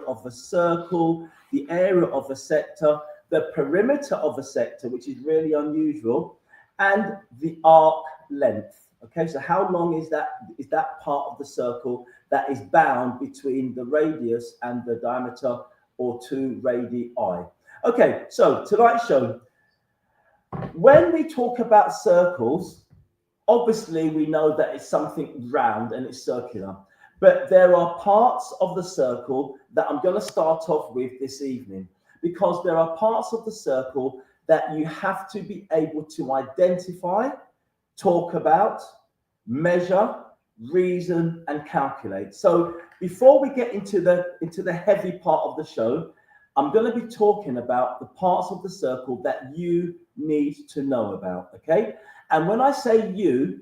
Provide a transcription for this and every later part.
of a circle, the area of a sector, the perimeter of a sector, which is really unusual, and the arc length. Okay, so how long is that part of the circle that is bound between the radius and the diameter, or 2 radii? Okay, so tonight's show, when we talk about circles, obviously we know that it's something round and it's circular, but there are parts of the circle that I'm going to start off with this evening, because there are parts of the circle that you have to be able to identify, talk about, measure, reason, and calculate. So before we get into the heavy part of the show, I'm going to be talking about the parts of the circle that you need to know about, okay? And when I say you,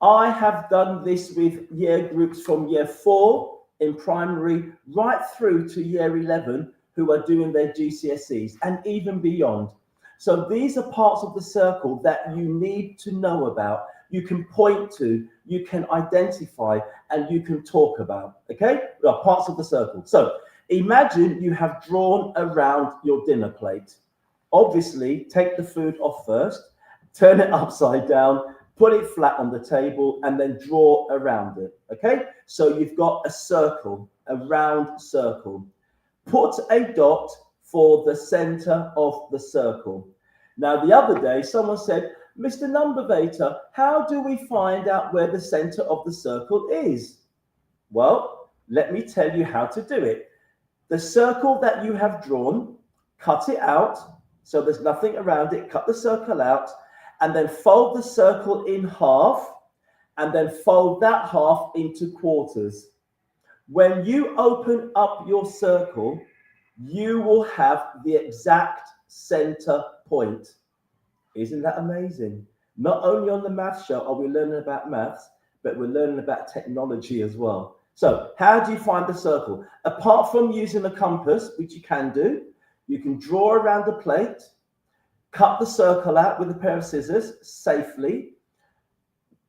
I have done this with year groups from year 4 in primary right through to year 11 who are doing their GCSEs and even beyond. So these are parts of the circle that you need to know about, you can point to, you can identify, and you can talk about, okay? Well, parts of the circle. So imagine you have drawn around your dinner plate. Obviously, take the food off first, turn it upside down, put it flat on the table, and then draw around it, okay? So you've got a circle, a round circle. Put a dot for the center of the circle. Now, the other day, someone said, Mr. Numbervator, how do we find out where the center of the circle is? Well, let me tell you how to do it. The circle that you have drawn, cut it out, so there's nothing around it, cut the circle out, and then fold the circle in half, and then fold that half into quarters. When you open up your circle, you will have the exact center point. Isn't that amazing? Not only on the math show are we learning about maths, but we're learning about technology as well. So how do you find the circle? Apart from using a compass, which you can do, you can draw around the plate, cut the circle out with a pair of scissors safely,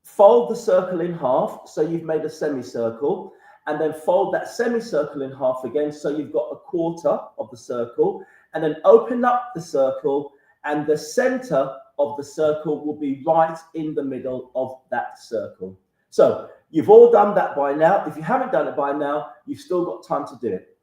fold the circle in half, so you've made a semicircle, and then fold that semicircle in half again, so you've got a quarter of the circle, and then open up the circle, and the center of the circle will be right in the middle of that circle. So you've all done that by now. If you haven't done it by now, you've still got time to do it.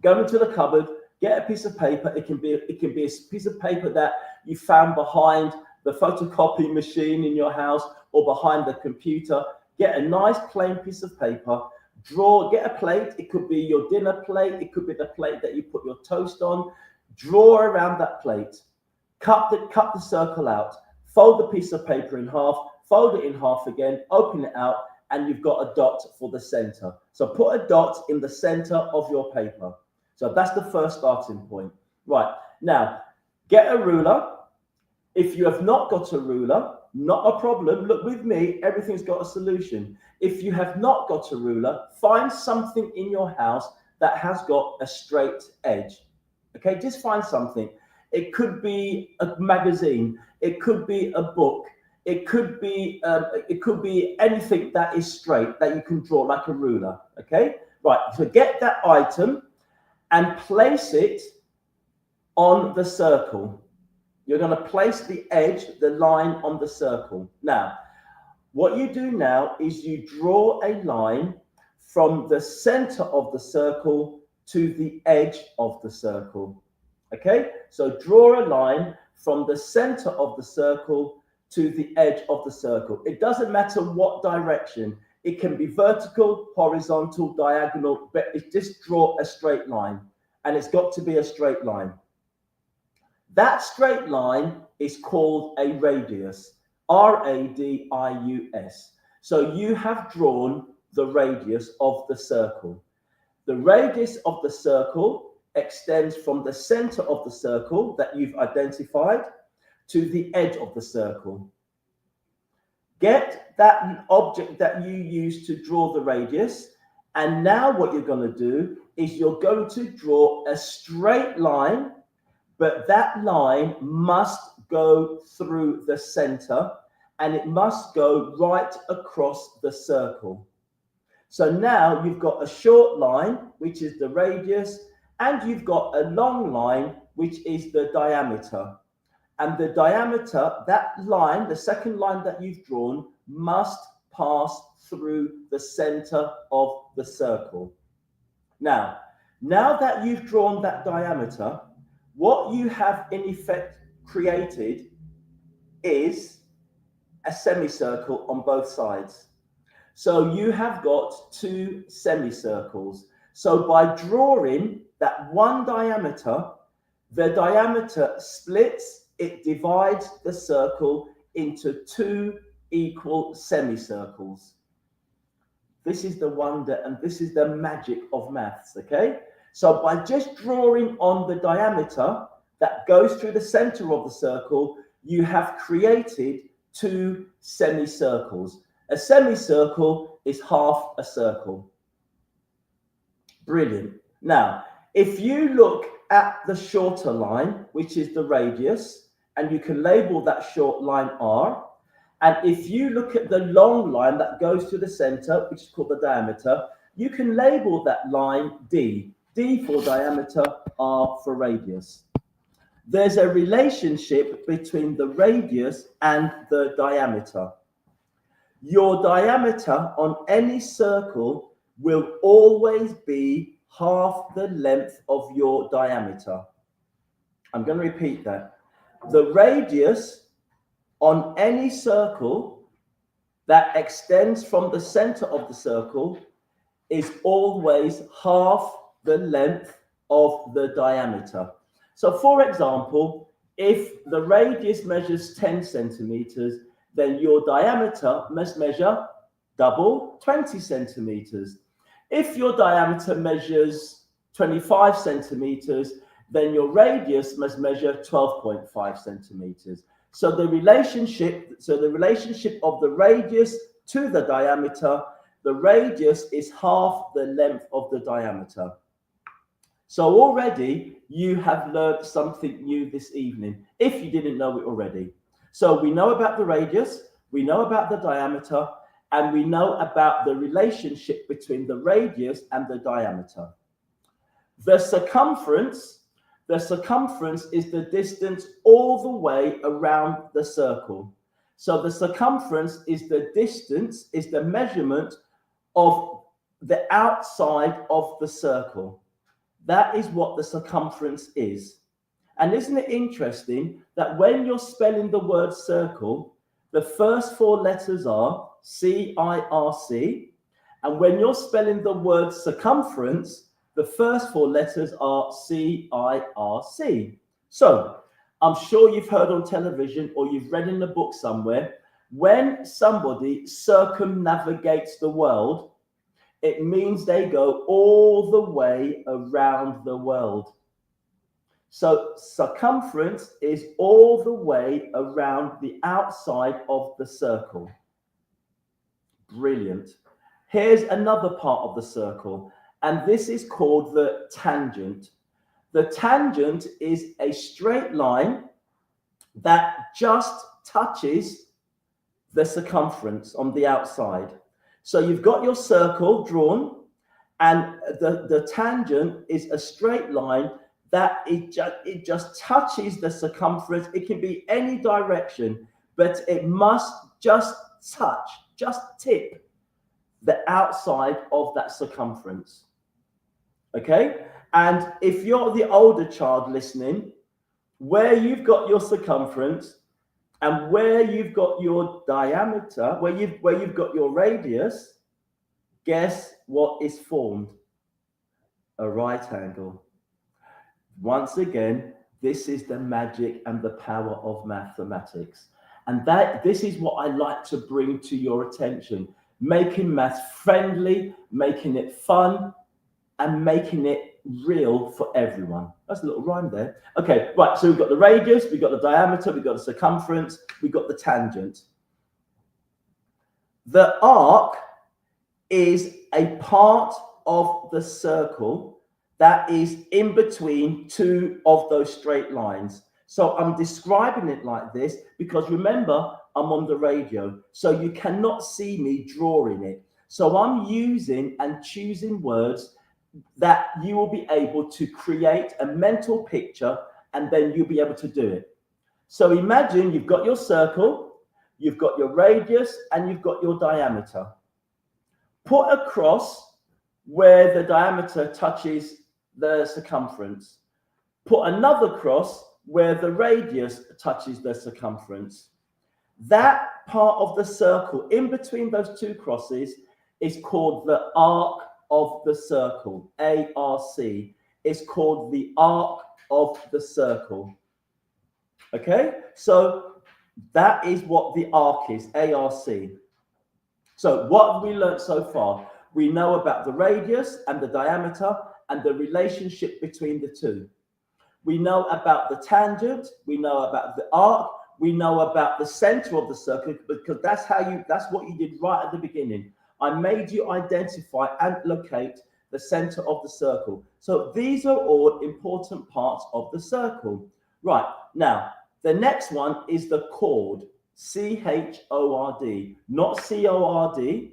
Go into the cupboard, get a piece of paper. It can be a piece of paper that you found behind the photocopy machine in your house or behind the computer. Get a nice plain piece of paper. Get a plate. It could be your dinner plate. It could be the plate that you put your toast on. Draw around that plate. Cut the circle out. Fold the piece of paper in half. Fold it in half again. Open it out, and you've got a dot for the center. So put a dot in the center of your paper. So that's the first starting point. Right, now, get a ruler. If you have not got a ruler, not a problem. Look, with me, everything's got a solution. If you have not got a ruler, find something in your house that has got a straight edge. Okay, just find something. It could be a magazine. It could be a book. It could be anything that is straight that you can draw like a ruler. Okay, right. So get that item and place it on the circle. You're going to place the edge, the line on the circle. Now, what you do now is you draw a line from the center of the circle to the edge of the circle. Okay, so draw a line from the center of the circle to the edge of the circle. It doesn't matter what direction. It can be vertical, horizontal, diagonal, but it's just draw a straight line, and it's got to be a straight line. That straight line is called a radius, R-A-D-I-U-S. So you have drawn the radius of the circle. The radius of the circle extends from the center of the circle that you've identified to the edge of the circle. Get that object that you use to draw the radius, and now what you're going to do is you're going to draw a straight line, but that line must go through the center, and it must go right across the circle. So now you've got a short line, which is the radius, and you've got a long line, which is the diameter. And the diameter, that line, the second line that you've drawn, must pass through the center of the circle. Now that you've drawn that diameter, what you have in effect created is a semicircle on both sides. So you have got two semicircles. So by drawing that one diameter, the diameter splits, it divides the circle into two equal semicircles. This is the wonder and this is the magic of maths, okay? So by just drawing on the diameter that goes through the center of the circle, you have created two semicircles. A semicircle is half a circle. Brilliant. Now, if you look at the shorter line, which is the radius, and you can label that short line R, and if you look at the long line that goes to the center, which is called the diameter, you can label that line D. D for diameter, R for radius. There's a relationship between the radius and the diameter. Your diameter on any circle will always be half the length of your diameter. I'm going to repeat that. The radius on any circle that extends from the center of the circle is always half the length of the diameter. So for example, if the radius measures 10 centimeters, then your diameter must measure double, 20 centimeters. If your diameter measures 25 centimeters, then your radius must measure 12.5 centimeters. So the relationship of the radius to the diameter, the radius is half the length of the diameter. So already you have learned something new this evening, if you didn't know it already. So we know about the radius, we know about the diameter, and we know about the relationship between the radius and the diameter. The circumference is the distance all the way around the circle. So the circumference is the distance, is the measurement of the outside of the circle. That is what the circumference is. And isn't it interesting that when you're spelling the word circle, the first four letters are C-I-R-C, and when you're spelling the word circumference, the first four letters are C-I-R-C. So I'm sure you've heard on television or you've read in a book somewhere, when somebody circumnavigates the world, it means they go all the way around the world. So circumference is all the way around the outside of the circle. Brilliant. Here's another part of the circle, and this is called the tangent. The tangent is a straight line that just touches the circumference on the outside. So you've got your circle drawn, and the tangent is a straight line that it just touches the circumference. It can be any direction, but it must just touch, just tip the outside of that circumference. Okay? And if you're the older child listening, where you've got your circumference and where you've got your diameter, where you've got your radius, guess what is formed? A right angle. Once again, this is the magic and the power of mathematics. And this is what I like to bring to your attention, making maths friendly, making it fun, and making it real for everyone. That's a little rhyme there. Okay, right, so we've got the radius, we've got the diameter, we've got the circumference, we've got the tangent. The arc is a part of the circle that is in between two of those straight lines. So I'm describing it like this because remember, I'm on the radio, so you cannot see me drawing it. So I'm using and choosing words that you will be able to create a mental picture, and then you'll be able to do it. So imagine you've got your circle, you've got your radius, and you've got your diameter. Put a cross where the diameter touches the circumference. Put another cross where the radius touches the circumference. That part of the circle in between those two crosses is called the arc of the circle, ARC. It's called the arc of the circle. Okay, so that is what the arc is, ARC. So what have we learned so far? We know about the radius and the diameter and the relationship between the two. We know about the tangent, we know about the arc, we know about the center of the circle, because that's what you did right at the beginning. I made you identify and locate the center of the circle. So these are all important parts of the circle. Right, now, the next one is the chord, C-H-O-R-D, not C-O-R-D,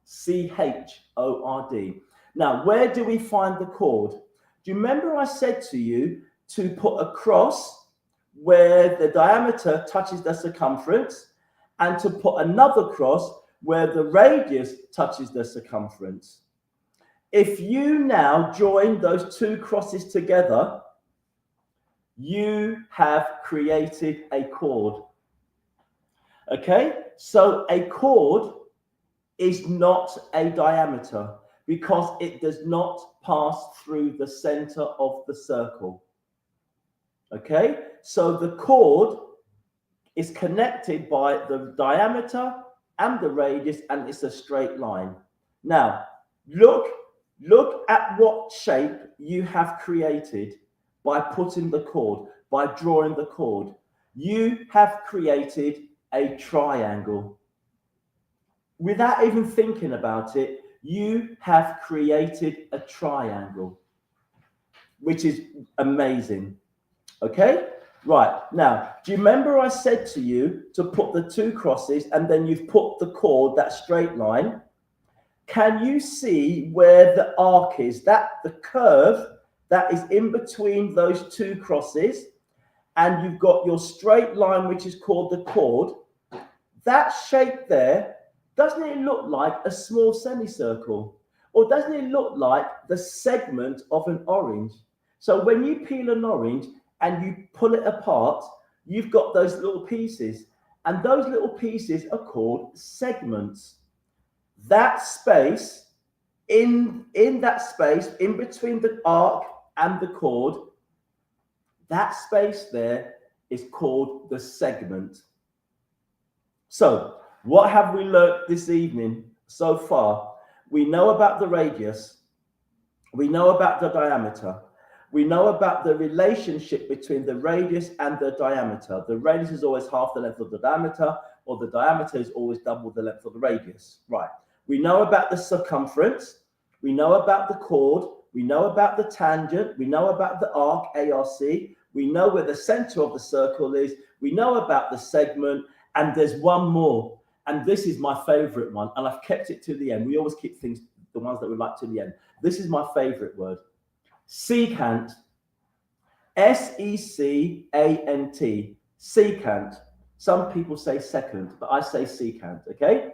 C-H-O-R-D. Now, where do we find the chord? Do you remember I said to you to put a cross where the diameter touches the circumference, and to put another cross where the radius touches the circumference? If you now join those two crosses together, you have created a chord. Okay, so a chord is not a diameter because it does not pass through the center of the circle. Okay, so the chord is connected by the diameter and the radius, and it's a straight line. Now, look at what shape you have created by putting the chord, by drawing the chord. You have created a triangle. Without even thinking about it, you have created a triangle, which is amazing. Okay, right. Now, do you remember I said to you to put the two crosses and then you've put the chord, that straight line? Can you see where the arc is? That the curve that is in between those two crosses, and you've got your straight line, which is called the chord. That shape there, doesn't it look like a small semicircle? Or doesn't it look like the segment of an orange? So when you peel an orange and you pull it apart, you've got those little pieces, and those little pieces are called segments. That space, in that space, in between the arc and the chord, that space there is called the segment. So, what have we learned this evening so far? We know about the radius. We know about the diameter. We know about the relationship between the radius and the diameter. The radius is always half the length of the diameter, or the diameter is always double the length of the radius. Right. We know about the circumference. We know about the chord. We know about the tangent. We know about the arc, ARC. We know where the center of the circle is. We know about the segment. And there's one more. And this is my favorite one. And I've kept it to the end. We always keep things, the ones that we like, to the end. This is my favorite word. Secant. S-E-C-A-N-T. Secant. Some people say second, but I say secant, okay?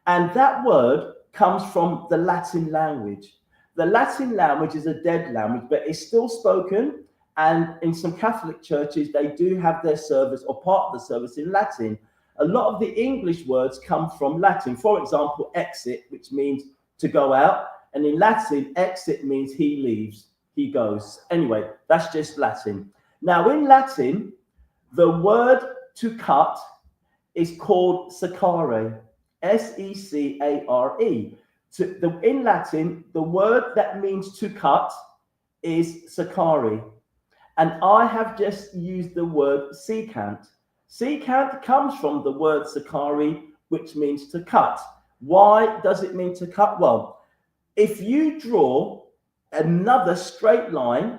And that word comes from the Latin language. The Latin language is a dead language, but it's still spoken. And in some Catholic churches, they do have their service or part of the service in Latin. A lot of the English words come from Latin. For example, exit, which means to go out. And in Latin, exit means he leaves, he goes. Anyway, that's just Latin. Now, in Latin, the word to cut is called secare, S-E-C-A-R-E. In Latin, the word that means to cut is secare. And I have just used the word secant. Secant comes from the word secare, which means to cut. Why does it mean to cut? Well, if you draw another straight line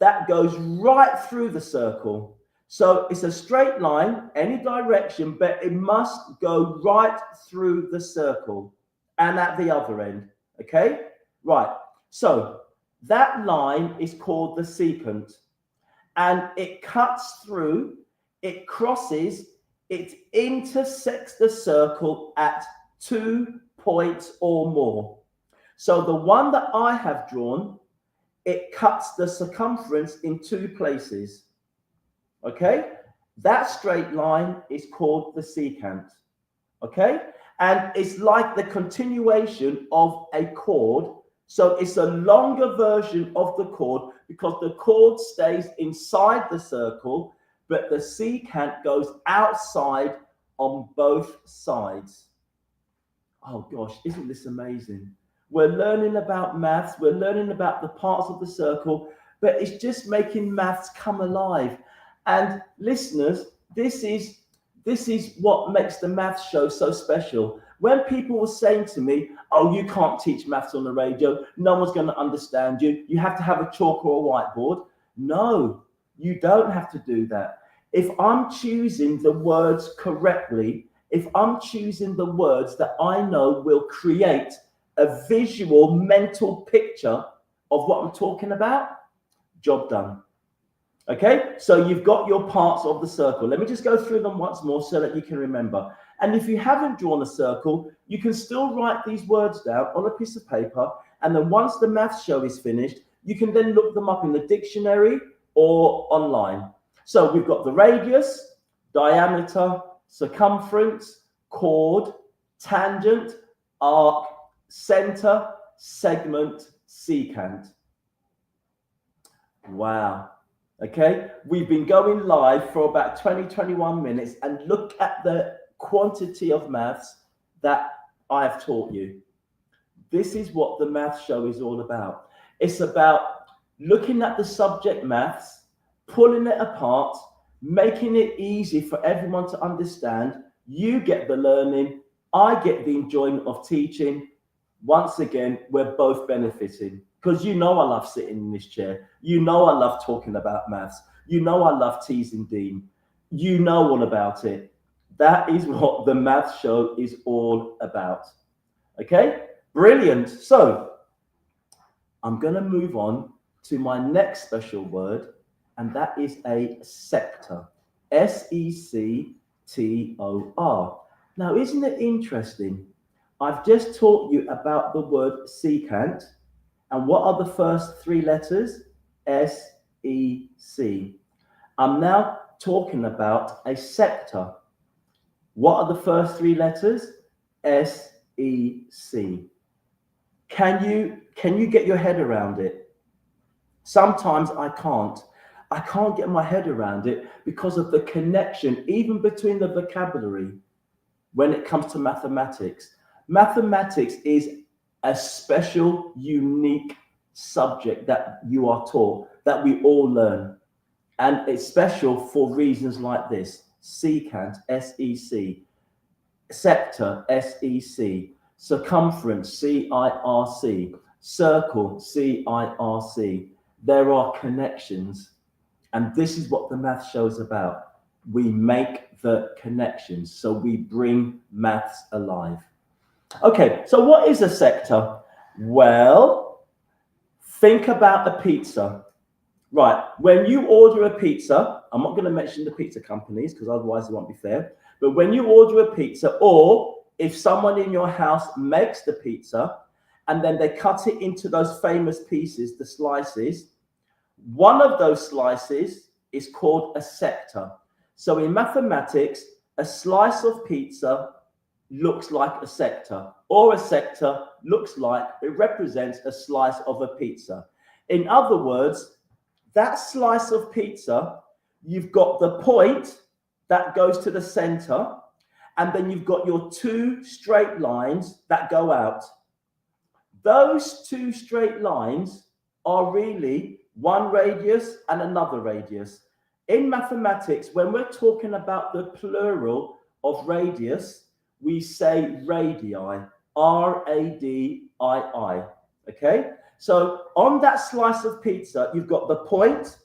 that goes right through the circle, so it's a straight line, any direction, but it must go right through the circle. and at the other end. Okay, right. So that line is called the secant, and it cuts through, it crosses, it intersects the circle at 2 points or more. So the one that I have drawn, it cuts the circumference in 2 places. Okay, that straight line is called the secant. Okay, and it's like the continuation of a chord. So it's a longer version of the chord because the chord stays inside the circle, but the secant goes outside on both sides. Oh gosh, isn't this amazing? We're learning about maths, we're learning about the parts of the circle, but it's just making maths come alive. And listeners, this is what makes the maths show so special. When people were saying to me, oh, you can't teach maths on the radio, no one's going to understand you, you have to have a chalk or a whiteboard. No, you don't have to do that. If I'm choosing the words correctly, if I'm choosing the words that I know will create a visual mental picture of what I'm talking about, job done. Okay, so you've got your parts of the circle. Let me just go through them once more so that you can remember. And if you haven't drawn a circle, you can still write these words down on a piece of paper. And then once the maths show is finished, you can then look them up in the dictionary or online. So we've got the radius, diameter, circumference, chord, tangent, arc, center, segment, secant. Wow. Okay, we've been going live for about 21 minutes, and look at the quantity of maths that I've taught you. This is what the maths show is all about. It's about looking at the subject maths, pulling it apart, making it easy for everyone to understand. You get the learning, I get the enjoyment of teaching. Once again, we're both benefiting. Because you know I love sitting in this chair. You know I love talking about maths. You know I love teasing Dean. You know all about it. That is what the maths show is all about. Okay, brilliant. So I'm going to move on to my next special word, and that is a sector. S-E-C-T-O-R. Now, isn't it interesting? I've just taught you about the word secant. And what are the first 3 letters? S-E-C. I'm now talking about a sector. What are the first 3 letters? S-E-C. Can you get your head around it? Sometimes I can't. I can't get my head around it because of the connection, even between the vocabulary when it comes to mathematics. Mathematics is a special, unique subject that you are taught, that we all learn. And it's special for reasons like this. Secant, S-E-C. Sector, S-E-C. Circumference, C-I-R-C. Circle, C-I-R-C. There are connections. And this is what the math show is about. We make the connections. So we bring maths alive. Okay, so what is a sector? Well, think about a pizza. Right, when you order a pizza, I'm not going to mention the pizza companies because otherwise it won't be fair. But when you order a pizza, or if someone in your house makes the pizza and then they cut it into those famous pieces, the slices, one of those slices is called a sector. So in mathematics, a slice of pizza looks like a sector, or a sector looks like it represents a slice of a pizza. In other words, that slice of pizza, you've got the point that goes to the center, and then you've got your 2 straight lines that go out. Those 2 straight lines are really one radius and another radius. In mathematics, when we're talking about the plural of radius, we say radii, R-A-D-I-I, okay? So on that slice of pizza, you've got the point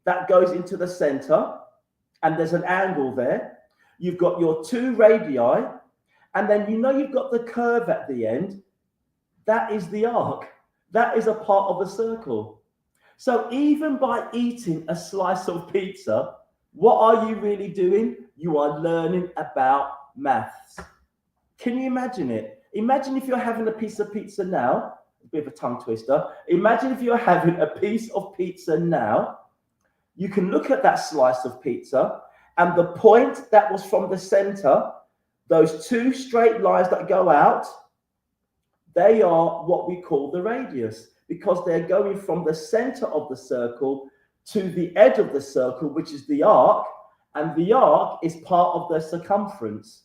that goes into the center, and there's an angle there. You've got your 2 radii, And then you know you've got the curve at the end. That is the arc. That is a part of a circle. So even by eating a slice of pizza, what are you really doing? You are learning about maths. Can you imagine it? Imagine if you're having a piece of pizza now, a bit of a tongue twister. Imagine if you're having a piece of pizza now, you can look at that slice of pizza and the point that was from the center, those two straight lines that go out, they are what we call the radius, because they're going from the center of the circle to the edge of the circle, which is the arc, and the arc is part of the circumference.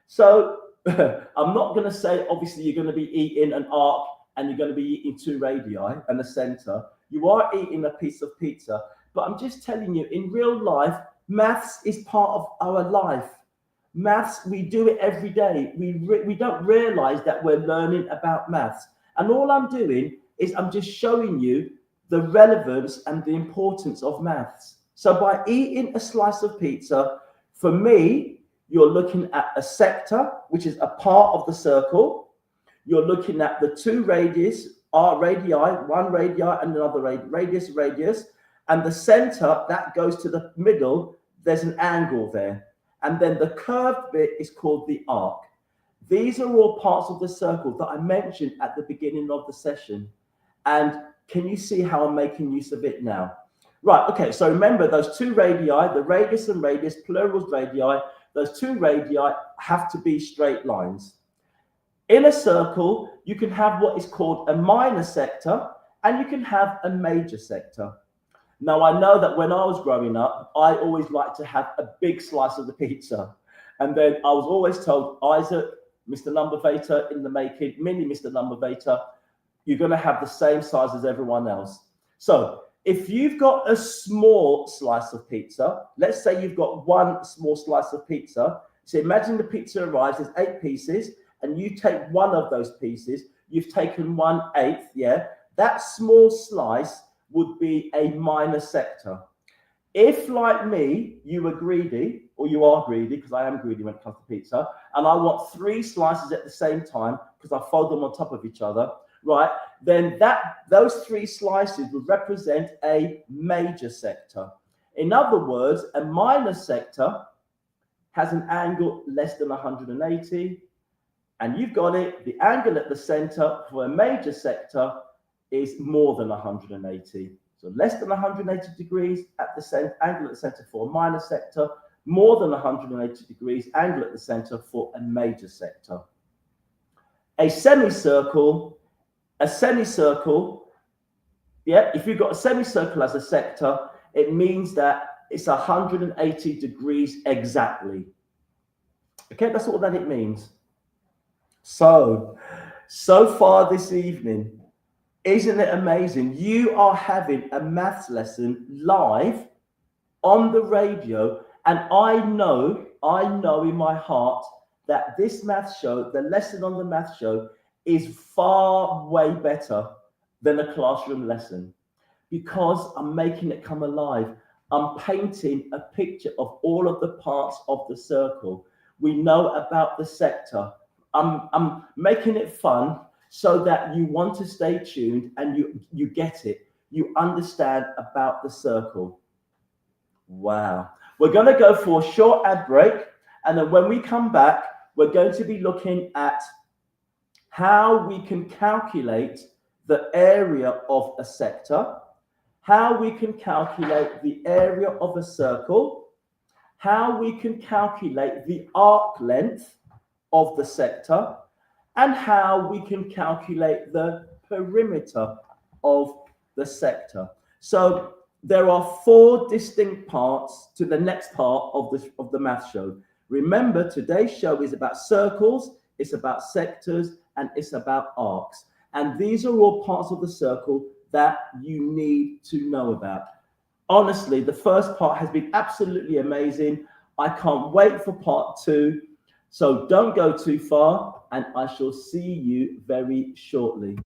So I'm not going to say, obviously, you're going to be eating an arc and you're going to be eating two radii and the center. You are eating a piece of pizza, but I'm just telling you, in real life, maths is part of our life. Maths, we do it every day. We don't realize that we're learning about maths. And all I'm doing is I'm just showing you the relevance and the importance of maths. So by eating a slice of pizza, for me, you're looking at a sector, which is a part of the circle. You're looking at the two radii, one radii and another radius. And the center, that goes to the middle, there's an angle there. And then the curved bit is called the arc. These are all parts of the circle that I mentioned at the beginning of the session. And can you see how I'm making use of it now? Right, okay, so remember those two radii, the radius and radius, plurals radii, those two radii have to be straight lines. In a circle, you can have what is called a minor sector, and you can have a major sector. Now, I know that when I was growing up, I always liked to have a big slice of the pizza. And then I was always told, Isaac, Mr. Numbervator in the making, mini Mr. Numbervator, you're going to have the same size as everyone else. So if you've got a small slice of pizza, let's say you've got one small slice of pizza. So imagine the pizza arrives, there's 8 pieces, and you take one of those pieces, you've taken 1/8, yeah? That small slice would be a minor sector. If, like me, you were greedy, or you are greedy, because I am greedy when it comes to pizza, and I want 3 slices at the same time, because I fold them on top of each other, right, then those 3 slices would represent a major sector. In other words, a minor sector has an angle less than 180, and you've got it, the angle at the center for a major sector is more than 180. So less than 180 degrees at the center, angle at the center for a minor sector, more than 180 degrees angle at the center for a major sector. A semicircle, yeah, if you've got a semicircle as a sector, it means that it's 180 degrees exactly. Okay, that's all that it means. So far this evening, isn't it amazing? You are having a maths lesson live on the radio, and I know in my heart that this maths show, the lesson on the maths show, is far way better than a classroom lesson, because I'm making it come alive. I'm painting a picture of all of the parts of the circle. We know about the sector. I'm making it fun so that you want to stay tuned and you get it. You understand about the circle. Wow. We're going to go for a short ad break. And then when we come back, we're going to be looking at how we can calculate the area of a sector, how we can calculate the area of a circle, how we can calculate the arc length of the sector, and how we can calculate the perimeter of the sector. So there are 4 distinct parts to the next part of the math show. Remember, today's show is about circles, it's about sectors, and it's about arcs. And these are all parts of the circle that you need to know about. Honestly, the first part has been absolutely amazing. I can't wait for part 2. So don't go too far, and I shall see you very shortly.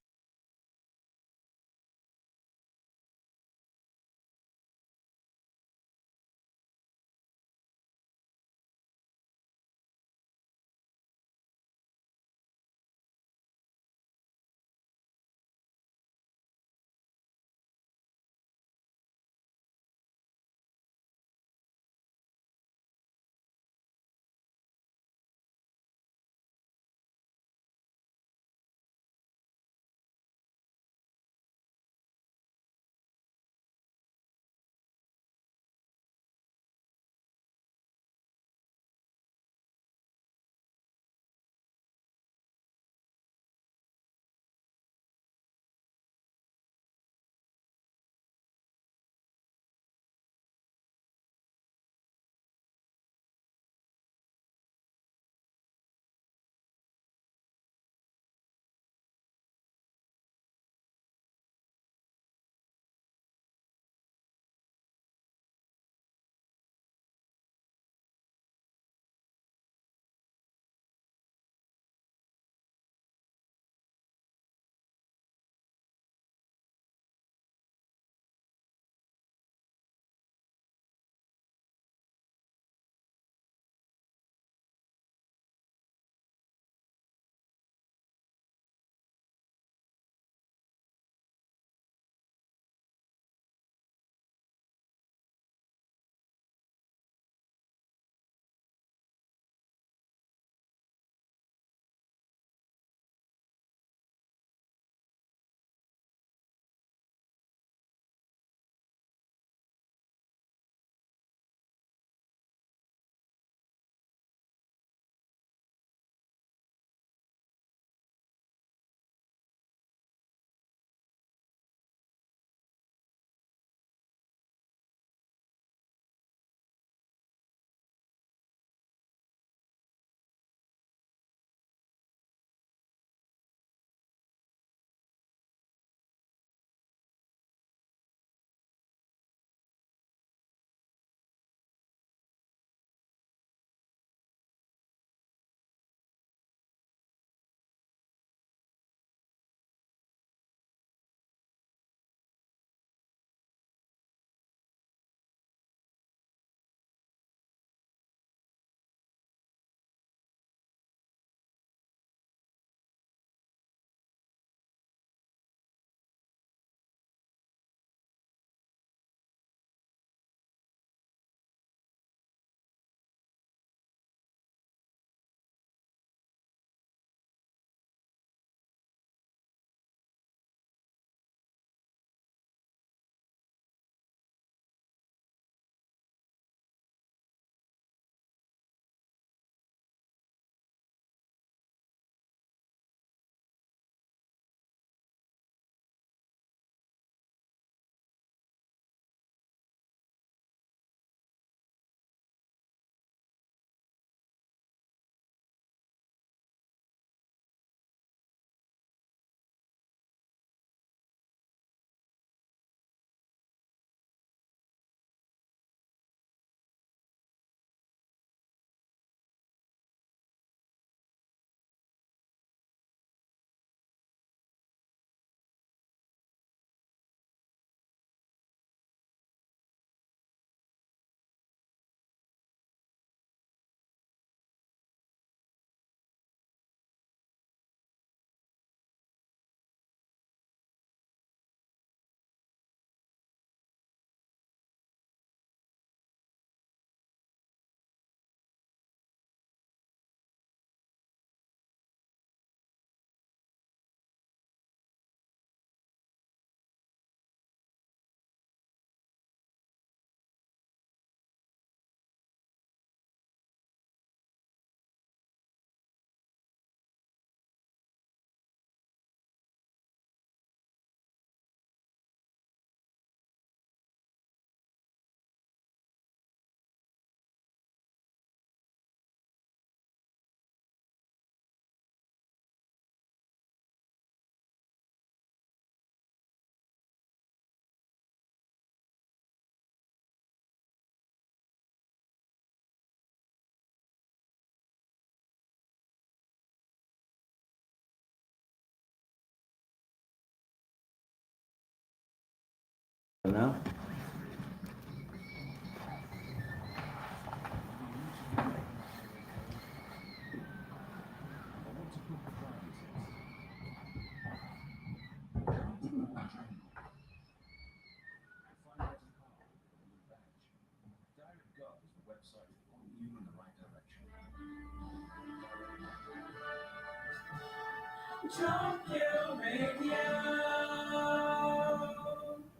now.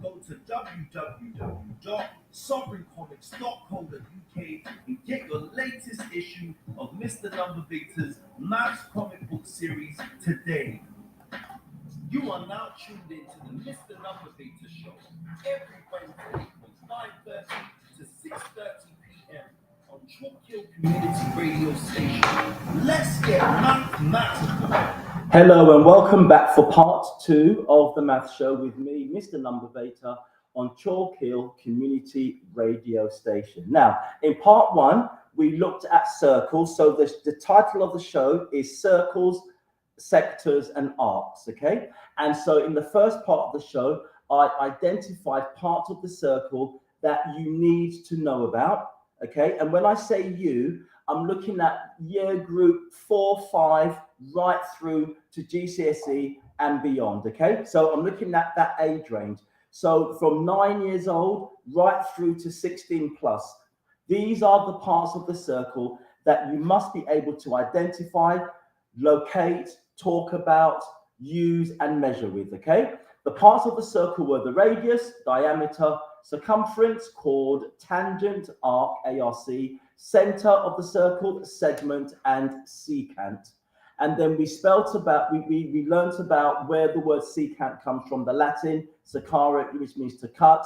Go to www.sovereigncomicsuk and get your latest issue of Mr. Numbervator's Maths comic book series today. You are now tuned into the Mr. Numbervator show every Wednesday from 5:30 to 6:30 p.m. on Chalk Hill Community Radio Station. Let's get mathematical. Hello and welcome back for part 2 of the math show with me, Mr. Numbervator, on Chalk Hill Community Radio Station. Now, in part 1, we looked at circles. So the title of the show is Circles, Sectors and Arcs, okay? And so in the first part of the show, I identified parts of the circle that you need to know about, okay? And when I say you, I'm looking at year group 4, 5, right through to GCSE and beyond, okay? So I'm looking at that age range. So from 9 years old right through to 16 plus. These are the parts of the circle that you must be able to identify, locate, talk about, use and measure with, okay? The parts of the circle were the radius, diameter, circumference, chord, tangent, arc, ARC, center of the circle, segment, and secant. And then we learnt about where the word secant comes from, the Latin secare, which means to cut.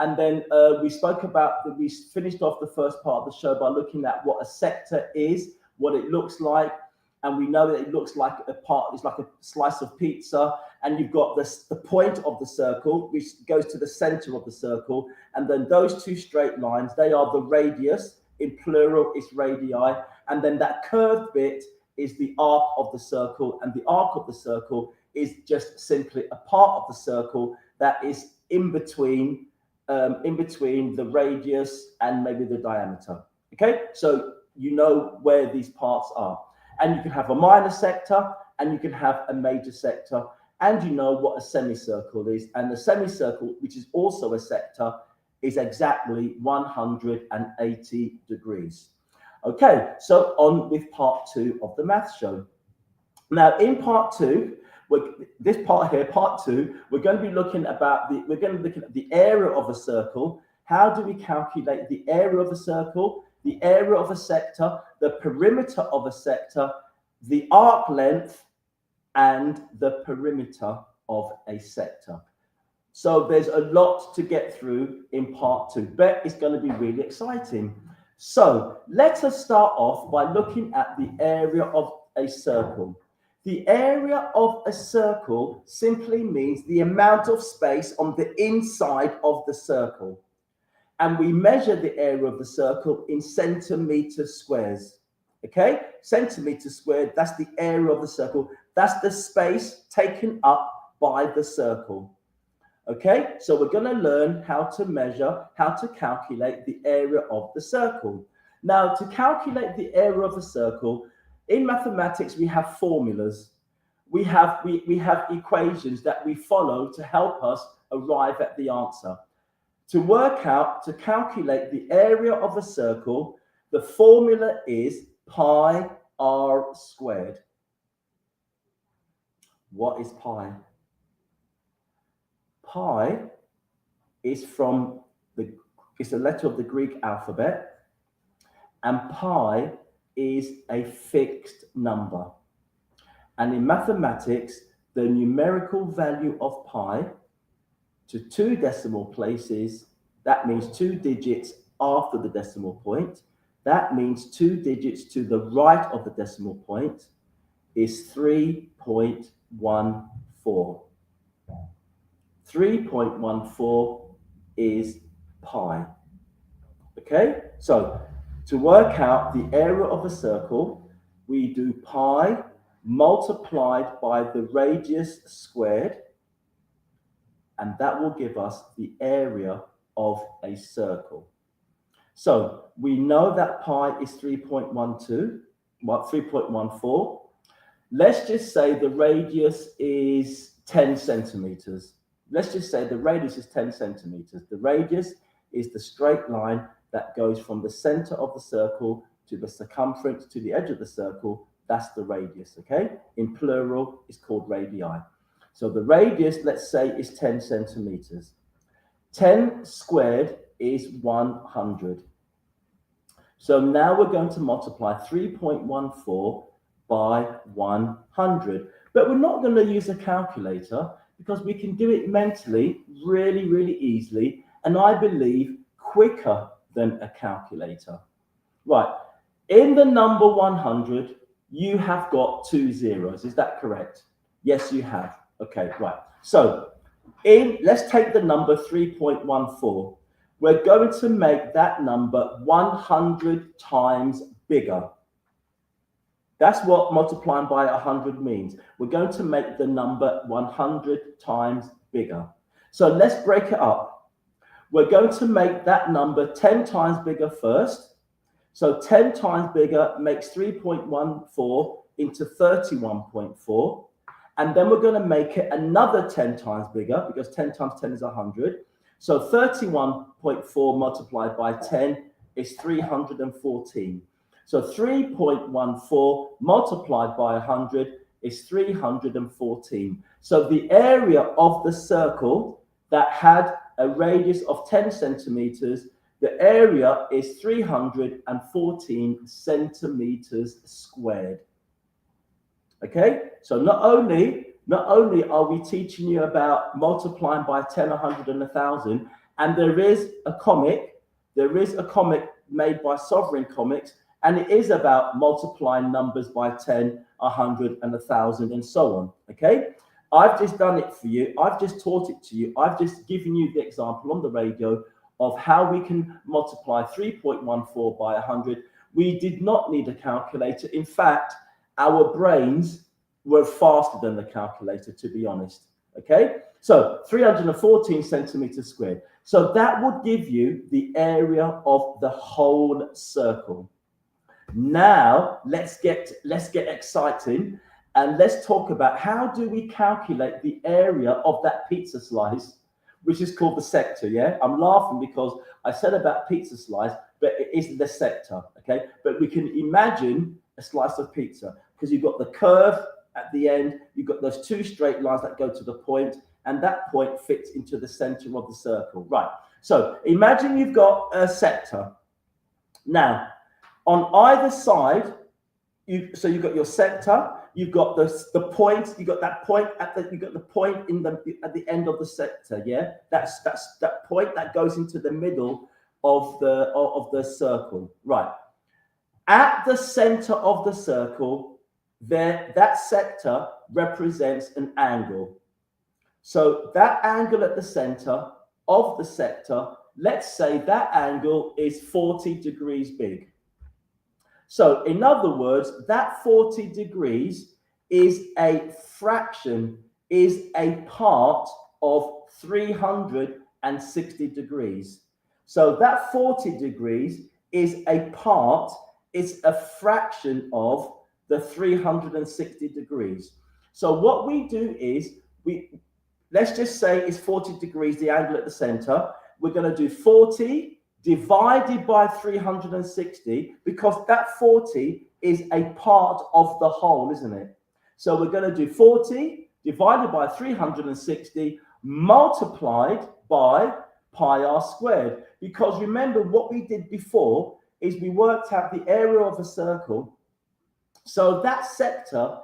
And then we finished off the first part of the show by looking at what a sector is, what it looks like. And we know that it looks like it's like a slice of pizza. And you've got the point of the circle, which goes to the center of the circle. And then those two straight lines, they are the radius. In plural, it's radii. And then that curved bit is the arc of the circle. And the arc of the circle is just simply a part of the circle that is in between the radius and maybe the diameter. Okay, so you know where these parts are. And you can have a minor sector and you can have a major sector. And you know what a semicircle is. And the semicircle, which is also a sector, is exactly 180 degrees. Okay, so on with part 2 of the math show. Now, in part 2, part 2, we're going to be looking at the area of a circle. How do we calculate the area of a circle, the area of a sector, the perimeter of a sector, the arc length, and the perimeter of a sector? So there's a lot to get through in part 2, but it's going to be really exciting. So let us start off by looking at the area of a circle. The area of a circle simply means the amount of space on the inside of the circle. And we measure the area of the circle in centimeter squares. Okay, centimeter squared, that's the area of the circle. That's the space taken up by the circle. Okay, so we're going to learn how to measure, how to calculate the area of the circle. Now, to calculate the area of a circle, in mathematics, we have formulas. We have equations that we follow to help us arrive at the answer. To calculate the area of a circle, the formula is pi r squared. What is pi? Pi is it's a letter of the Greek alphabet, and pi is a fixed number. And in mathematics, the numerical value of pi to 2 decimal places, that means 2 digits after the decimal point, that means 2 digits to the right of the decimal point, is 3.14. 3.14 is pi. Okay, so to work out the area of a circle, we do pi multiplied by the radius squared and that will give us the area of a circle. So we know that pi is 3.12, 3.14. Let's just say the radius is 10 centimeters. Let's just say the radius is 10 centimeters. The radius is the straight line that goes from the center of the circle to the circumference to the edge of the circle. That's the radius, okay? In plural, it's called radii. So the radius, let's say, is 10 centimeters. 10 squared is 100. So now we're going to multiply 3.14 by 100. But we're not going to use a calculator because we can do it mentally really, really easily. And I believe quicker than a calculator. Right. In the number 100, you have got 2 zeros. Is that correct? Yes, you have. Okay, right. So let's take the number 3.14. We're going to make that number 100 times bigger. That's what multiplying by 100 means. We're going to make the number 100 times bigger. So let's break it up. We're going to make that number 10 times bigger first. So 10 times bigger makes 3.14 into 31.4. And then we're going to make it another 10 times bigger because 10 times 10 is 100. So 31.4 multiplied by 10 is 314. So 3.14 multiplied by 100 is 314. So the area of the circle that had a radius of 10 centimeters, the area is 314 centimeters squared. Okay, so not only are we teaching you about multiplying by 10, 100, and 1,000, and there is a comic made by Sovereign Comics, and it is about multiplying numbers by 10, 100, and 1,000, and so on. Okay, I've just done it for you. I've just taught it to you. I've just given you the example on the radio of how we can multiply 3.14 by 100. We did not need a calculator. In fact, our brains were faster than the calculator, to be honest. Okay, so 314 centimeters squared. So that would give you the area of the whole circle. Now let's get exciting and let's talk about how do we calculate the area of that pizza slice, which is called the sector. Yeah, I'm laughing because I said about pizza slice, but it is the sector. Okay, but we can imagine a slice of pizza because you've got the curve at the end, you've got those two straight lines that go to the point, and that point fits into the center of the circle. Right, so imagine you've got a sector. Now on either side, you've got your sector, you've got the point, you got that point at the end of the sector. Yeah, that's that point that goes into the middle of the circle. Right, at the center of the circle, that sector represents an angle. So that angle at the center of the sector, let's say that angle is 40 degrees big. So in other words, that 40 degrees is a fraction, is a part of 360 degrees. So that 40 degrees is a part, it's a fraction of the 360 degrees. So what we do is, let's just say it's 40 degrees, the angle at the center. We're going to do 40 divided by 360 because that 40 is a part of the whole, isn't it? So we're going to do 40 divided by 360 multiplied by pi r squared. Because remember what we did before is we worked out the area of a circle. So that sector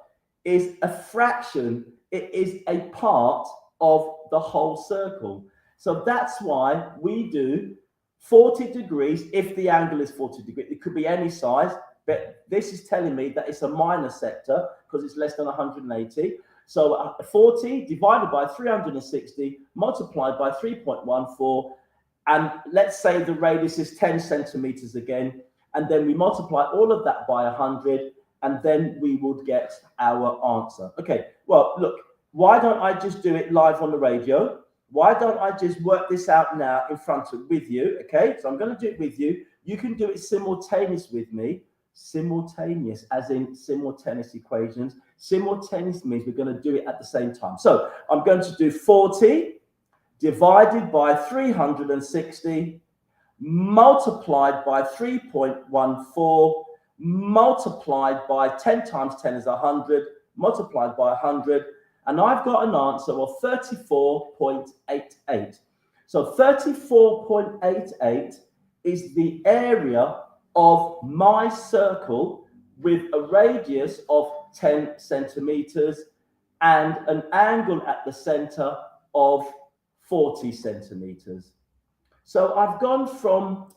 is a fraction, it is a part of the whole circle. So that's why we do 40 degrees if the angle is 40 degrees. It could be any size, but this is telling me that it's a minor sector because it's less than 180. So 40 divided by 360 multiplied by 3.14, and let's say the radius is 10 centimeters again, and then we multiply all of that by 100, and then we would get our answer. Okay, well, look, why don't I just do it live on the radio? why don't I just work this out now in front of with you? Okay, so I'm going to do it with you. You can do it simultaneous with me. Simultaneous, as in simultaneous equations. Simultaneous means we're going to do it at the same time. So I'm going to do 40 divided by 360 multiplied by 3.14 multiplied by 10 times 10 is 100 multiplied by 100, and I've got an answer of 34.88. So 34.88 is the area of my circle with a radius of 10 centimeters and an angle at the center of 40 centimeters. So I've gone from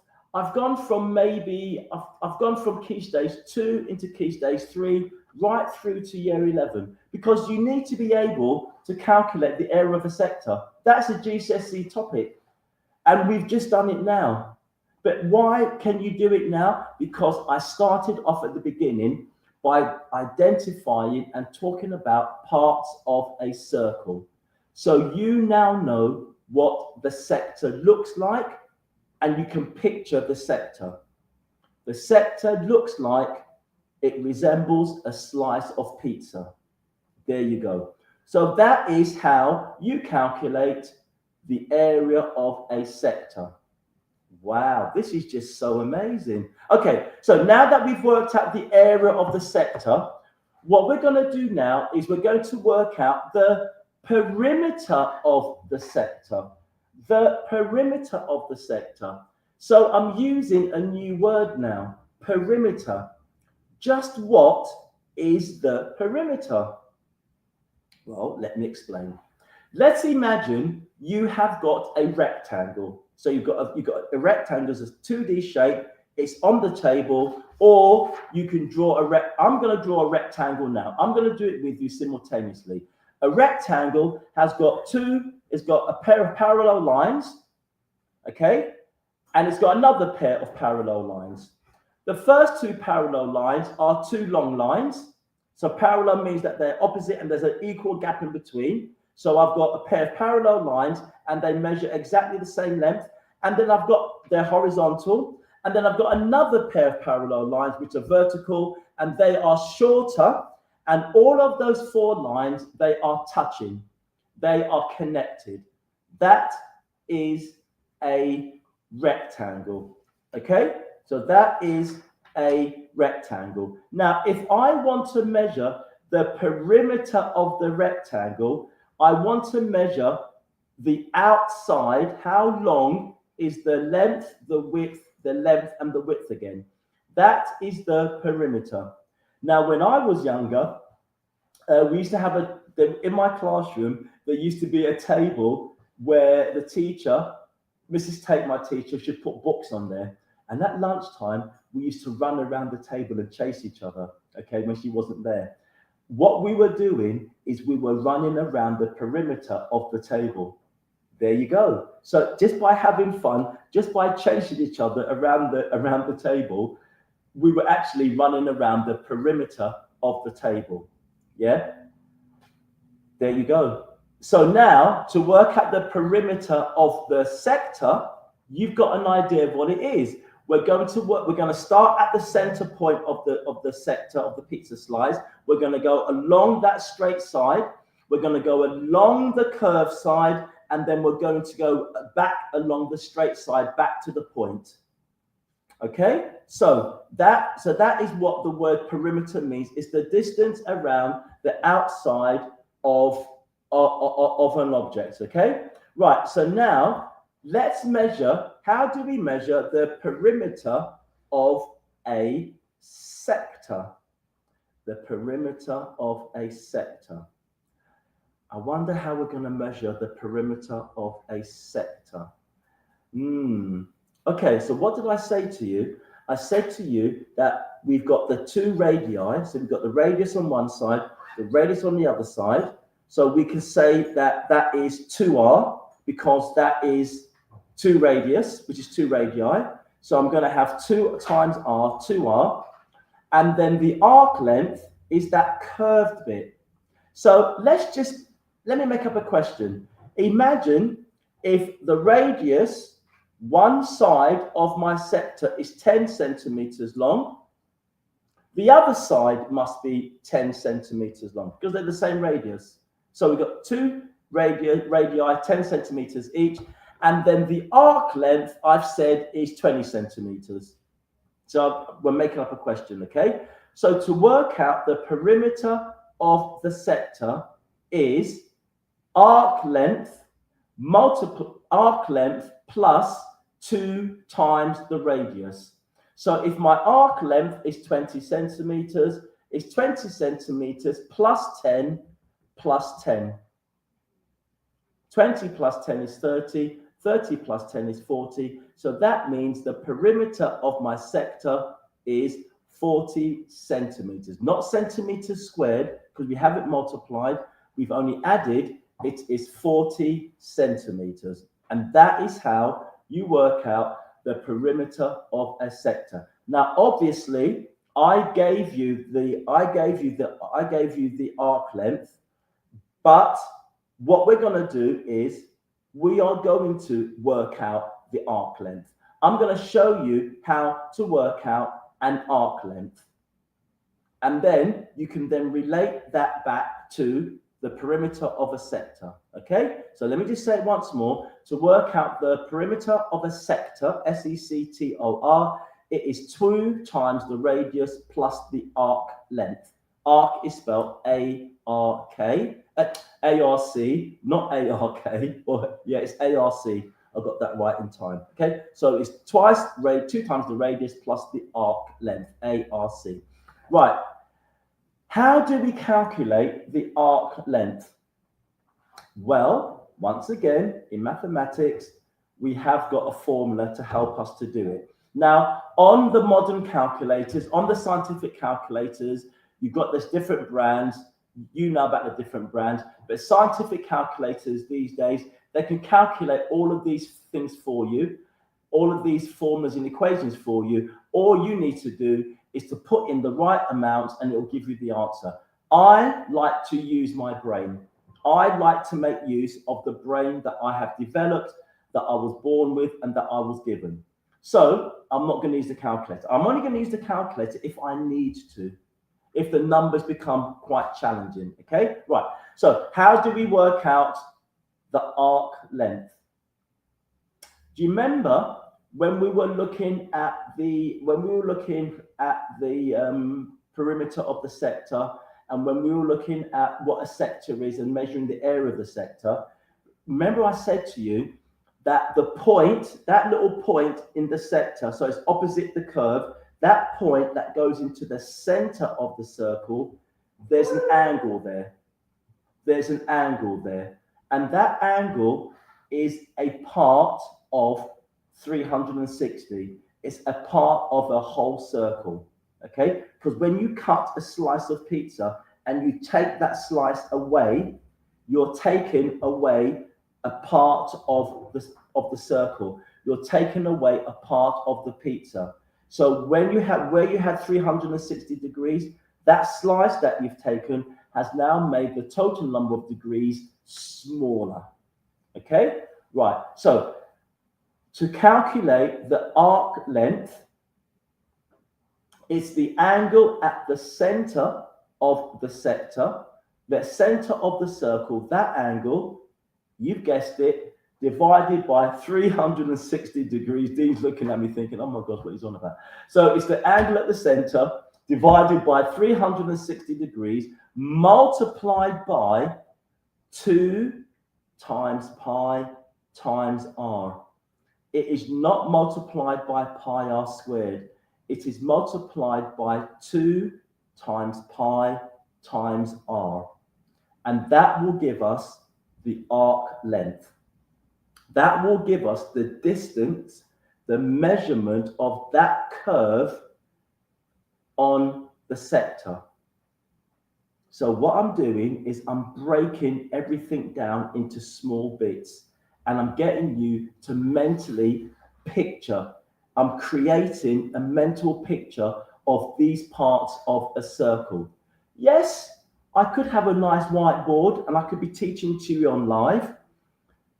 key stage 2 into key stage 3 right through to year 11, because you need to be able to calculate the area of a sector. That's a GCSE topic, and we've just done it now. But why can you do it now? Because I started off at the beginning by identifying and talking about parts of a circle. So you now know what the sector looks like, and you can picture the sector. The sector looks like it resembles a slice of pizza. There you go. So that is how you calculate the area of a sector. Wow, this is just so amazing. Okay, so now that we've worked out the area of the sector, what we're going to do now is we're going to work out the perimeter of the sector. The perimeter of the sector. So I'm using a new word now, perimeter. Just what is the perimeter? Well, let me explain. Let's imagine you have got a rectangle. So you've got a rectangle as a 2D shape. It's on the table, or you can draw I'm going to draw a rectangle now. I'm going to do it with you simultaneously. A rectangle has got a pair of parallel lines, okay? And it's got another pair of parallel lines. The first two parallel lines are two long lines. So parallel means that they're opposite and there's an equal gap in between. So I've got a pair of parallel lines and they measure exactly the same length. And then they're horizontal. And then I've got another pair of parallel lines which are vertical, and they are shorter. And all of those four lines, they are touching. They are connected. That is a rectangle. Okay? So that is a rectangle. Now, if I want to measure the perimeter of the rectangle, I want to measure the outside. How long is the length, the width, the length, and the width again? That is the perimeter. Now, when I was younger, we used to have in my classroom, there used to be a table where the teacher, Mrs. Tate, my teacher, should put books on there. And at lunchtime, we used to run around the table and chase each other, okay, when she wasn't there. What we were doing is we were running around the perimeter of the table. There you go. So just by having fun, just by chasing each other around the table, we were actually running around the perimeter of the table. Yeah? There you go. So now, to work out the perimeter of the sector, you've got an idea of what it is. We're going to start at the center point of the sector of the pizza slice. We're going to go along that straight side. We're going to go along the curved side, and then we're going to go back along the straight side, back to the point. Okay, so that is what the word perimeter means. It's the distance around the outside of an object. Okay, right. So now let's measure. How do we measure the perimeter of a sector? The perimeter of a sector. I wonder how we're going to measure the perimeter of a sector. Okay, so what did I say to you? I said to you that we've got the two radii. So we've got the radius on one side, the radius on the other side. So we can say that that is 2r, because that is 2 radius, which is 2 radii. So I'm going to have 2 times r, 2r. And then the arc length is that curved bit. So let me make up a question. Imagine if the radius, one side of my sector is 10 centimeters long, the other side must be 10 centimeters long because they're the same radius. So we've got two radii 10 centimeters each, and then the arc length I've said is 20 centimeters. So we're making up a question, okay? So to work out the perimeter of the sector is arc length plus 2 times the radius. So if my arc length is 20 centimeters, it's 20 centimeters plus 10 plus 10. 20 plus 10 is 30, 30 plus 10 is 40. So that means the perimeter of my sector is 40 centimeters, not centimeters squared, because we haven't multiplied. We've only added, it is 40 centimeters. And that is how you work out the perimeter of a sector. Now, obviously, I gave you the arc length, but what we're going to do is we are going to work out the arc length. I'm going to show you how to work out an arc length. And then you can then relate that back to the perimeter of a sector. Okay, so let me just say it once more. To work out the perimeter of a sector, S-E-C-T-O-R, it is 2 times the radius plus the arc length. Arc is spelled A-R-K, A-R-C, not A-R-K, or yeah, it's A-R-C. I got that right in time. Okay, so it's 2 times the radius plus the arc length, A-R-C. Right. How do we calculate the arc length? Well, once again, in mathematics, we have got a formula to help us to do it. Now, on the modern calculators, on the scientific calculators, you've got this different brands. You know about the different brands, but scientific calculators these days, they can calculate all of these things for you, all of these formulas and equations for you. All you need to do is to put in the right amounts and it will give you the answer. I like to use my brain. I like to make use of the brain that I have developed, that I was born with and that I was given. So I'm not going to use the calculator. I'm only going to use the calculator if I need to, if the numbers become quite challenging. Okay, right. So how do we work out the arc length? Do you remember when we were looking at the perimeter of the sector, and when we were looking at what a sector is and measuring the area of the sector? Remember I said to you that the point, that little point in the sector, so it's opposite the curve, that point that goes into the center of the circle, there's an angle there. There's an angle there. And that angle is a part of 360. It's a part of a whole circle, okay? Because when you cut a slice of pizza and you take that slice away, you're taking away a part of the circle. You're taking away a part of the pizza. So when you have, where you had 360 degrees, that slice that you've taken has now made the total number of degrees smaller. Okay, right. So to calculate the arc length, it's the angle at the center of the sector, the center of the circle, that angle, you've guessed it, divided by 360 degrees. Dean's looking at me thinking, oh my God, what he's on about. So it's the angle at the center divided by 360 degrees multiplied by 2 times pi times r. It is not multiplied by pi r squared. It is multiplied by 2 times pi times r. And that will give us the arc length. That will give us the distance, the measurement of that curve on the sector. So what I'm doing is I'm breaking everything down into small bits, and I'm getting you to mentally picture. I'm creating a mental picture of these parts of a circle. Yes, I could have a nice whiteboard and I could be teaching to you on live,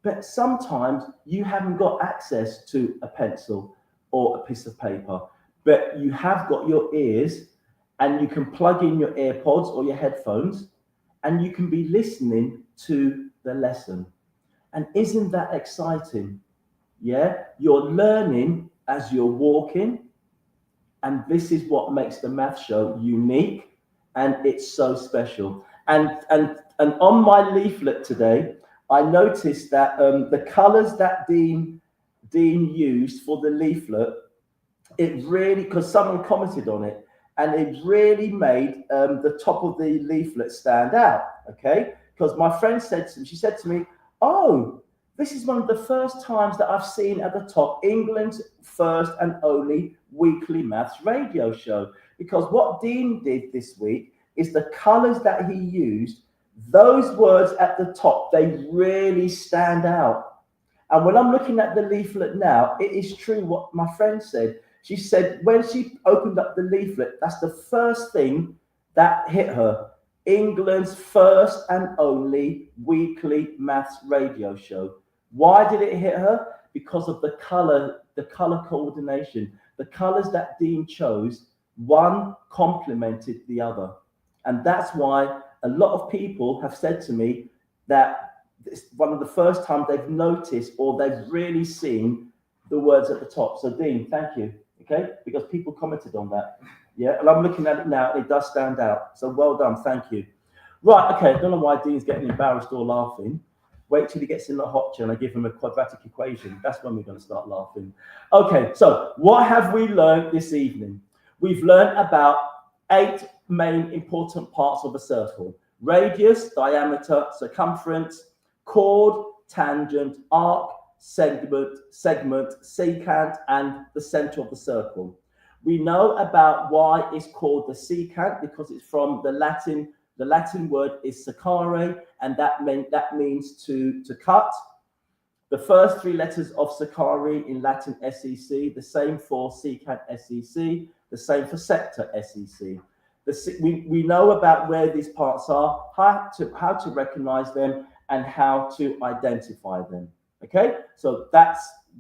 But sometimes you haven't got access to a pencil or a piece of paper, but you have got your ears and you can plug in your AirPods or your headphones and you can be listening to the lesson. And isn't that exciting? Yeah, you're learning as you're walking, and this is what makes the math show unique, and it's so special. And on my leaflet today, I noticed that the colours that Dean used for the leaflet, it really, because someone commented on it, and it really made the top of the leaflet stand out. Okay, because my friend said to me, she said to me, "Oh, this is one of the first times that I've seen at the top England's first and only weekly maths radio show." Because what Dean did this week is the colours that he used, those words at the top, they really stand out. And when I'm looking at the leaflet now, it is true what my friend said. She said when she opened up the leaflet, that's the first thing that hit her. England's first and only weekly maths radio show. Why did it hit her? Because of the color coordination. The colors that Dean chose, one complemented the other. And that's why a lot of people have said to me that it's one of the first times they've noticed or they've really seen the words at the top. So Dean, thank you. Okay, because people commented on that. Yeah, and I'm looking at it now, it does stand out. So well done, thank you. Right, okay, I don't know why Dean's getting embarrassed or laughing. Wait till he gets in the hot chair and I give him a quadratic equation. That's when we're going to start laughing. Okay, so what have we learned this evening? We've learned about 8 main important parts of a circle: radius, diameter, circumference, chord, tangent, arc, segment, secant, and the center of the circle. We know about why it's called the secant because it's from the Latin. The Latin word is secare, and that means to cut. The first 3 letters of secare in Latin SEC, the same for secant SEC, the same for sector SEC. We know about where these parts are, how to recognize them, and how to identify them. Okay, so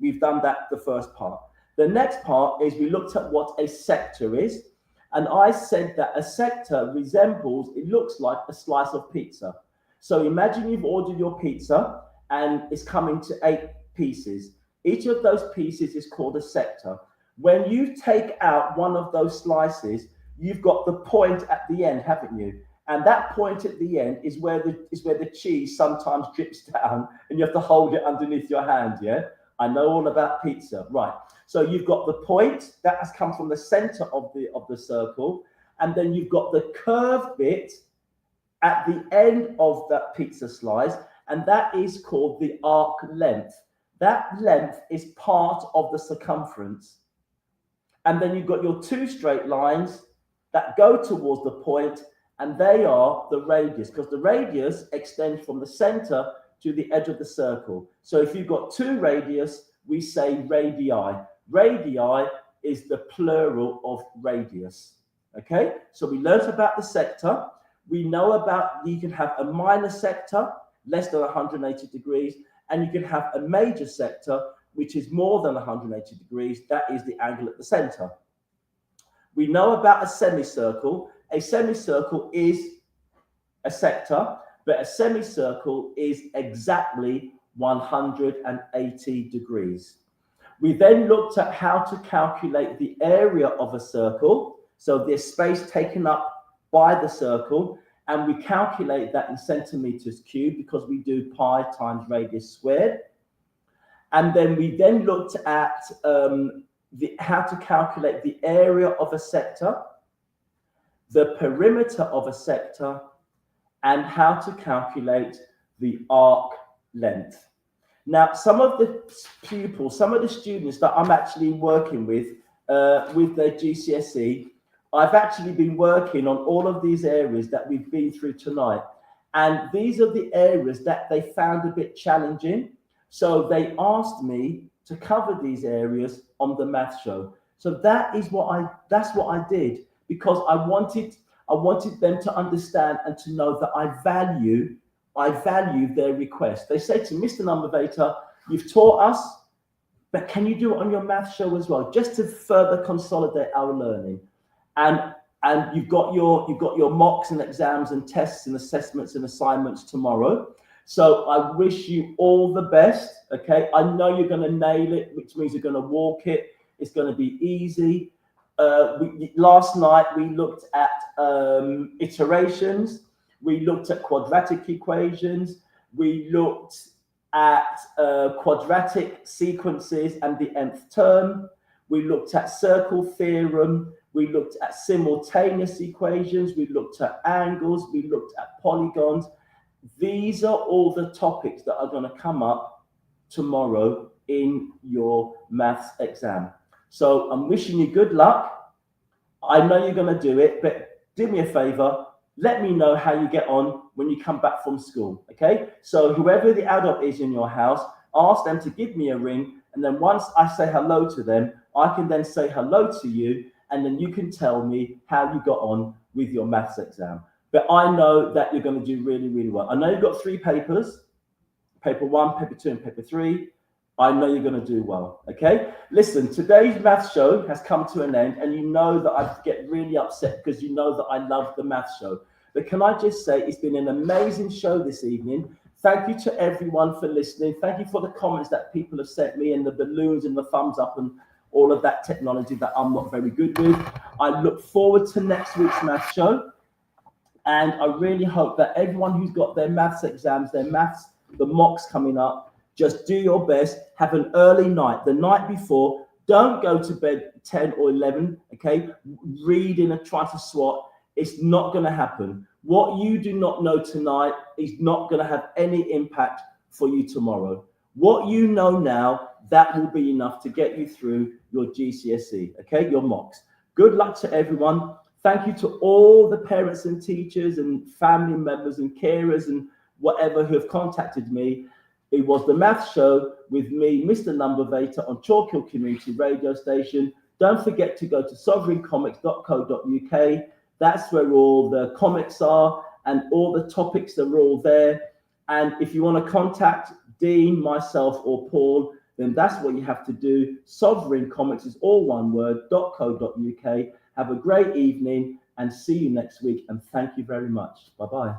we've done that, the first part. The next part is we looked at what a sector is, and I said that a sector resembles, it looks like a slice of pizza. So imagine you've ordered your pizza and it's coming to 8 pieces. Each of those pieces is called a sector. When you take out one of those slices, you've got the point at the end, haven't you? And that point at the end is where the cheese sometimes drips down and you have to hold it underneath your hand, yeah? I know all about pizza, right? So you've got the point that has come from the center of the circle, and then you've got the curved bit at the end of that pizza slice, and that is called the arc length. That length is part of the circumference. And then you've got your 2 straight lines that go towards the point, and they are the radius, because the radius extends from the center to the edge of the circle. So if you've got 2 radius, we say radii. Radii is the plural of radius. Okay, so we learned about the sector. We know about, you can have a minor sector, less than 180 degrees, and you can have a major sector, which is more than 180 degrees. That is the angle at the center. We know about a semicircle. A semicircle is a sector, but a semicircle is exactly 180 degrees. We then looked at how to calculate the area of a circle. So the space taken up by the circle, and we calculate that in centimeters cubed because we do pi times radius squared. And then we then looked at how to calculate the area of a sector, the perimeter of a sector, and how to calculate the arc length. Now, some of the pupils, some of the students that I'm actually working with their GCSE, I've actually been working on all of these areas that we've been through tonight. And these are the areas that they found a bit challenging. So they asked me to cover these areas on the math show. So that's what I did, because I wanted them to understand and to know that I value I value their request. They say to Mr. Numbervator, you've taught us, but can you do it on your math show as well, just to further consolidate our learning? And you've got your mocks and exams and tests and assessments and assignments tomorrow. So I wish you all the best. Okay, I know you're going to nail it, which means you're going to walk it. It's going to be easy. Last night we looked at iterations. We looked at quadratic equations. We looked at quadratic sequences and the nth term. We looked at circle theorem. We looked at simultaneous equations. We looked at angles. We looked at polygons. These are all the topics that are going to come up tomorrow in your maths exam. So I'm wishing you good luck. I know you're going to do it, but do me a favor. Let me know how you get on when you come back from school, okay? So whoever the adult is in your house, ask them to give me a ring, and then once I say hello to them, I can then say hello to you, and then you can tell me how you got on with your maths exam. But I know that you're going to do really, really well. I know you've got 3 papers, paper 1, paper 2, and paper 3. I know you're going to do well, okay? Listen, today's math show has come to an end, and you know that I get really upset because you know that I love the math show. But can I just say it's been an amazing show this evening. Thank you to everyone for listening. Thank you for the comments that people have sent me and the balloons and the thumbs up and all of that technology that I'm not very good with. I look forward to next week's math show. And I really hope that everyone who's got their maths exams, the mocks coming up, just do your best. Have an early night, the night before. Don't go to bed 10 or 11, okay? Reading and trying to swat. It's not going to happen. What you do not know tonight is not going to have any impact for you tomorrow. What you know now, that will be enough to get you through your GCSE, okay? Your mocks. Good luck to everyone. Thank you to all the parents and teachers and family members and carers and whatever who have contacted me. It was the math show with me, Mr. Numbervator, on Chalk Hill Community Radio Station. Don't forget to go to sovereigncomics.co.uk. That's where all the comics are and all the topics are all there. And if you want to contact Dean, myself, or Paul, then that's what you have to do. Sovereign Comics is all one word, .co.uk. Have a great evening and see you next week. And thank you very much. Bye-bye.